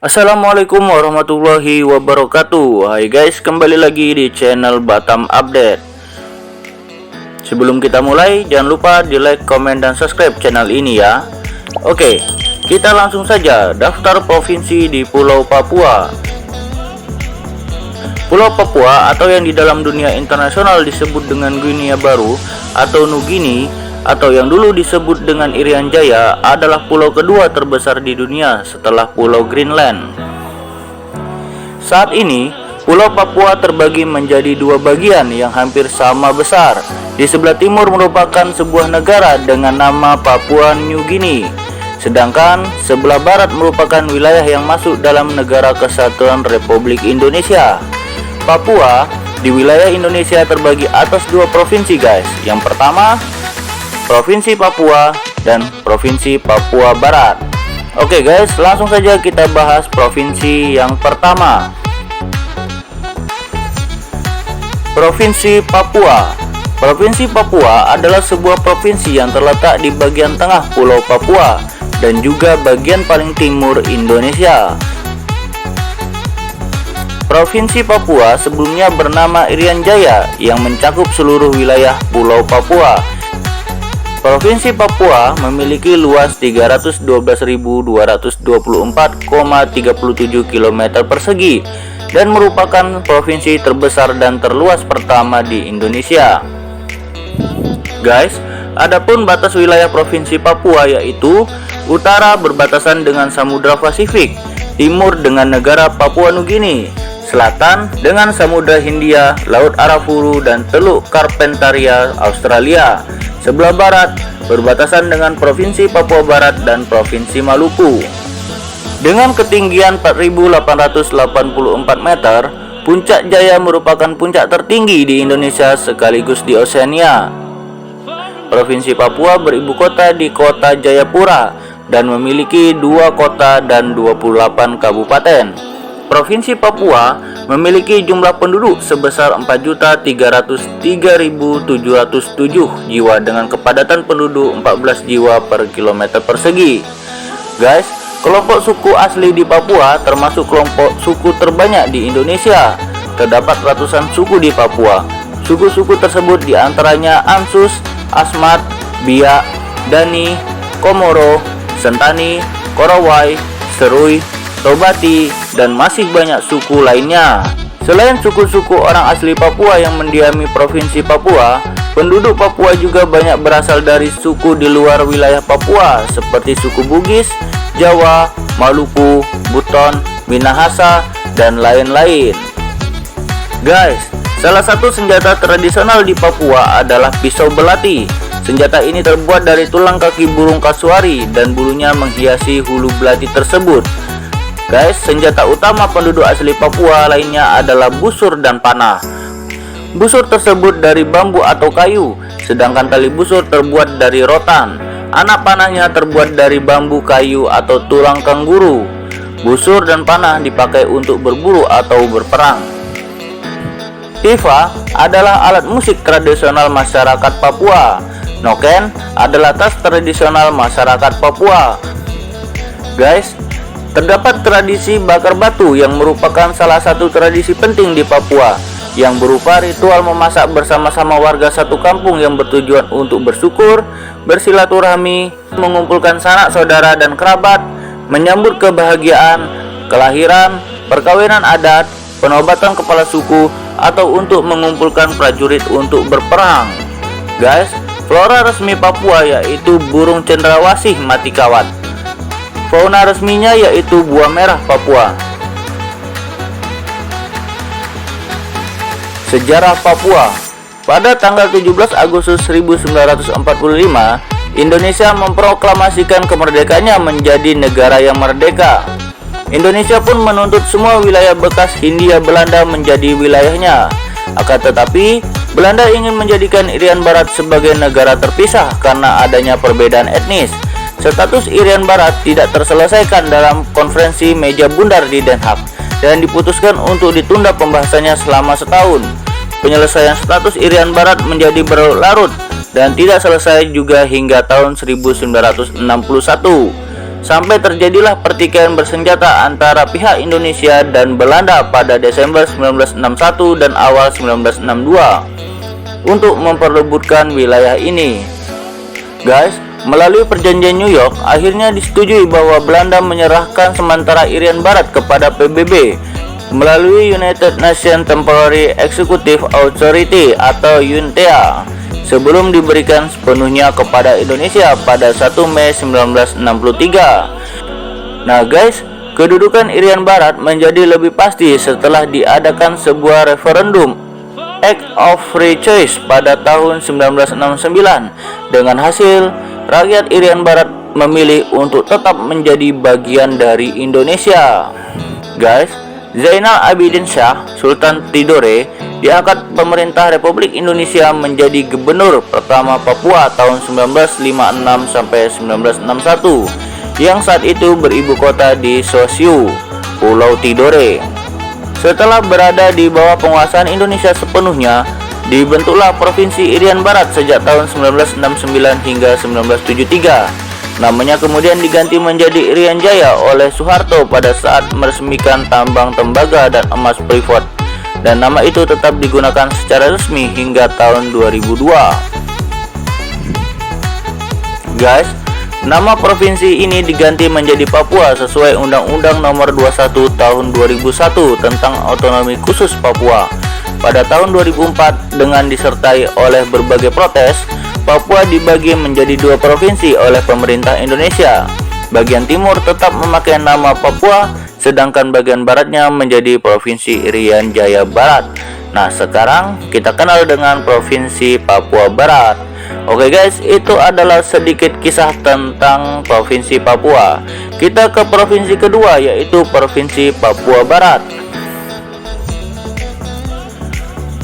Assalamualaikum warahmatullahi wabarakatuh. Hai guys, kembali lagi di channel Batam Update. Sebelum kita mulai, jangan lupa di like, komen, dan subscribe channel ini ya. Oke, kita langsung saja daftar provinsi di Pulau Papua. Pulau Papua atau yang di dalam dunia internasional disebut dengan Guinea Baru atau Nugini atau yang dulu disebut dengan Irian Jaya adalah pulau kedua terbesar di dunia setelah Pulau Greenland. Saat ini, Pulau Papua terbagi menjadi dua bagian yang hampir sama besar. Di sebelah timur merupakan sebuah negara dengan nama Papua New Guinea, sedangkan sebelah barat merupakan wilayah yang masuk dalam Negara Kesatuan Republik Indonesia. Papua di wilayah Indonesia terbagi atas dua provinsi guys. Yang pertama, Provinsi Papua dan Provinsi Papua Barat. Oke guys, langsung saja kita bahas provinsi yang pertama. Provinsi Papua. Provinsi Papua adalah sebuah provinsi yang terletak di bagian tengah Pulau Papua dan juga bagian paling timur Indonesia. Provinsi Papua sebelumnya bernama Irian Jaya yang mencakup seluruh wilayah Pulau Papua. Provinsi Papua memiliki luas 312.224,37 km persegi dan merupakan provinsi terbesar dan terluas pertama di Indonesia. Guys, adapun batas wilayah Provinsi Papua yaitu utara berbatasan dengan Samudra Pasifik, timur dengan negara Papua Nugini, selatan dengan Samudra Hindia, Laut Arafuru dan Teluk Carpentaria Australia. Sebelah barat berbatasan dengan Provinsi Papua Barat dan Provinsi Maluku. Dengan ketinggian 4.884 meter, Puncak Jaya merupakan puncak tertinggi di Indonesia sekaligus di Oseania. Provinsi Papua beribu kota di Kota Jayapura dan memiliki 2 kota dan 28 kabupaten. Provinsi Papua memiliki jumlah penduduk sebesar 4.303.707 jiwa dengan kepadatan penduduk 14 jiwa per kilometer persegi. Guys, kelompok suku asli di Papua termasuk kelompok suku terbanyak di Indonesia. Terdapat ratusan suku di Papua. Suku-suku tersebut diantaranya Ansus, Asmat, Biak, Dani, Komoro, Sentani, Korowai, Serui, Tobati, dan masih banyak suku lainnya. Selain suku-suku orang asli Papua yang mendiami Provinsi Papua, penduduk Papua juga banyak berasal dari suku di luar wilayah Papua seperti suku Bugis, Jawa, Maluku, Buton, Minahasa, dan lain-lain. Guys, salah satu senjata tradisional di Papua adalah pisau belati. Senjata ini terbuat dari tulang kaki burung kasuari dan bulunya menghiasi hulu belati tersebut. Guys, senjata utama penduduk asli Papua lainnya adalah busur dan panah. Busur tersebut dari bambu atau kayu, sedangkan tali busur terbuat dari rotan. Anak panahnya terbuat dari bambu, kayu, atau tulang kanguru. Busur dan panah dipakai untuk berburu atau berperang. Tifa adalah alat musik tradisional masyarakat Papua. Noken adalah tas tradisional masyarakat Papua. Guys, terdapat tradisi bakar batu yang merupakan salah satu tradisi penting di Papua, yang berupa ritual memasak bersama-sama warga satu kampung yang bertujuan untuk bersyukur, bersilaturahmi, mengumpulkan sanak saudara dan kerabat, menyambut kebahagiaan, kelahiran, perkawinan adat, penobatan kepala suku, atau untuk mengumpulkan prajurit untuk berperang. Guys, flora resmi Papua yaitu burung cendrawasih mati kawat. Fauna resminya yaitu buah merah Papua. Sejarah Papua. Pada tanggal 17 Agustus 1945, Indonesia memproklamasikan kemerdekaannya menjadi negara yang merdeka. Indonesia pun menuntut semua wilayah bekas Hindia Belanda menjadi wilayahnya. Akan tetapi, Belanda ingin menjadikan Irian Barat sebagai negara terpisah karena adanya perbedaan etnis. Status Irian Barat tidak terselesaikan dalam konferensi meja bundar di Den Haag dan diputuskan untuk ditunda pembahasannya selama setahun. penyelesaian status Irian Barat menjadi berlarut dan tidak selesai juga hingga tahun 1961. Sampai terjadilah pertikaian bersenjata antara pihak Indonesia dan Belanda pada Desember 1961 dan awal 1962 untuk memperebutkan wilayah ini. Guys, melalui perjanjian New York, akhirnya disetujui bahwa Belanda menyerahkan sementara Irian Barat kepada PBB melalui United Nations Temporary Executive Authority atau UNTA sebelum diberikan sepenuhnya kepada Indonesia pada 1 Mei 1963. Nah guys, kedudukan Irian Barat menjadi lebih pasti setelah diadakan sebuah referendum Act of Free Choice pada tahun 1969. Dengan hasil, rakyat Irian Barat memilih untuk tetap menjadi bagian dari Indonesia. Guys, Zainal Abidin Shah Sultan Tidore diangkat pemerintah Republik Indonesia menjadi gubernur pertama Papua tahun 1956 sampai 1961 yang saat itu beribu kota di Sosiu, Pulau Tidore. Setelah berada di bawah penguasaan Indonesia sepenuhnya, dibentuklah Provinsi Irian Barat sejak tahun 1969 hingga 1973. Namanya kemudian diganti menjadi Irian Jaya oleh Soeharto pada saat meresmikan tambang tembaga dan emas Freeport, dan nama itu tetap digunakan secara resmi hingga tahun 2002. Guys, nama provinsi ini diganti menjadi Papua sesuai Undang-Undang Nomor 21 Tahun 2001 tentang Otonomi Khusus Papua. Pada tahun 2004 dengan disertai oleh berbagai protes, Papua dibagi menjadi dua provinsi oleh pemerintah Indonesia. Bagian timur tetap memakai nama Papua, sedangkan bagian baratnya menjadi Provinsi Irian Jaya Barat. Nah, sekarang kita kenal dengan Provinsi Papua Barat. Oke guys, itu adalah sedikit kisah tentang Provinsi Papua. Kita ke provinsi kedua, yaitu Provinsi Papua Barat.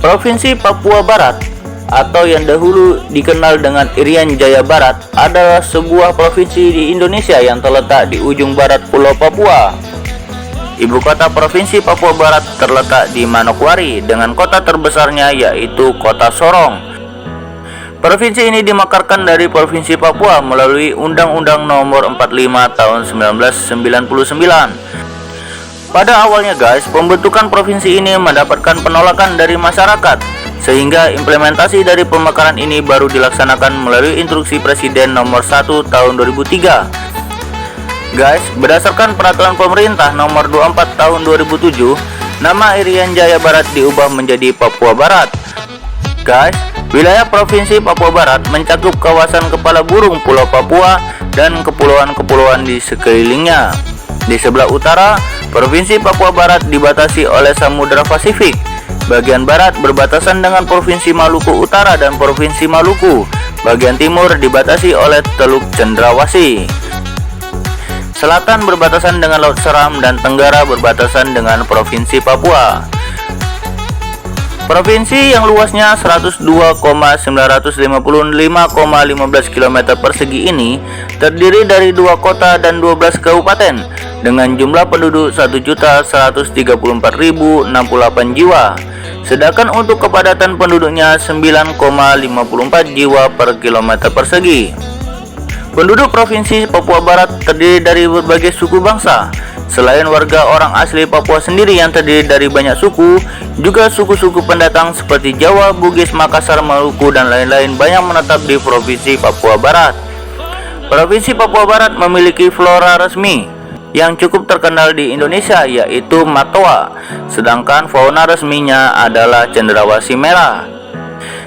Provinsi Papua Barat atau yang dahulu dikenal dengan Irian Jaya Barat adalah sebuah provinsi di Indonesia yang terletak di ujung barat Pulau Papua. Ibu kota Provinsi Papua Barat terletak di Manokwari dengan kota terbesarnya yaitu Kota Sorong. Provinsi ini dimekarkan dari Provinsi Papua melalui Undang-Undang Nomor 45 Tahun 1999. Pada awalnya guys, pembentukan provinsi ini mendapatkan penolakan dari masyarakat, sehingga implementasi dari pemekaran ini baru dilaksanakan melalui instruksi Presiden Nomor 1 Tahun 2003. Guys, berdasarkan peraturan pemerintah Nomor 24 Tahun 2007, nama Irian Jaya Barat diubah menjadi Papua Barat. Guys, wilayah Provinsi Papua Barat mencakup kawasan kepala burung Pulau Papua dan kepulauan-kepulauan di sekelilingnya. Di sebelah utara, Provinsi Papua Barat dibatasi oleh Samudra Pasifik. Bagian barat berbatasan dengan Provinsi Maluku Utara dan Provinsi Maluku. Bagian timur dibatasi oleh Teluk Cendrawasih. Selatan berbatasan dengan Laut Seram dan tenggara berbatasan dengan Provinsi Papua. Provinsi yang luasnya 102,955,15 km persegi ini terdiri dari 2 kota dan 12 kabupaten dengan jumlah penduduk 1.134.068 jiwa. Sedangkan untuk kepadatan penduduknya 9,54 jiwa per kilometer persegi. Penduduk Provinsi Papua Barat terdiri dari berbagai suku bangsa. Selain warga orang asli Papua sendiri yang terdiri dari banyak suku, juga suku-suku pendatang seperti Jawa, Bugis, Makassar, Maluku, dan lain-lain banyak menetap di Provinsi Papua Barat. Provinsi Papua Barat memiliki flora resmi yang cukup terkenal di Indonesia, yaitu Matoa, sedangkan fauna resminya adalah cendrawasih merah.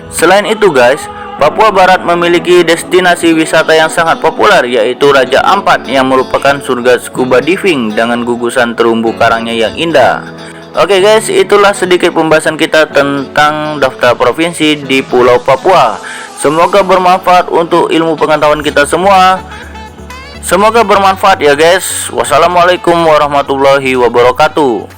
Selain itu guys, Papua Barat memiliki destinasi wisata yang sangat populer, yaitu Raja Ampat yang merupakan surga scuba diving dengan gugusan terumbu karangnya yang indah. Oke guys, itulah sedikit pembahasan kita tentang daftar provinsi di Pulau Papua. Semoga bermanfaat untuk ilmu pengetahuan kita semua. Semoga bermanfaat ya guys. Wassalamualaikum warahmatullahi wabarakatuh.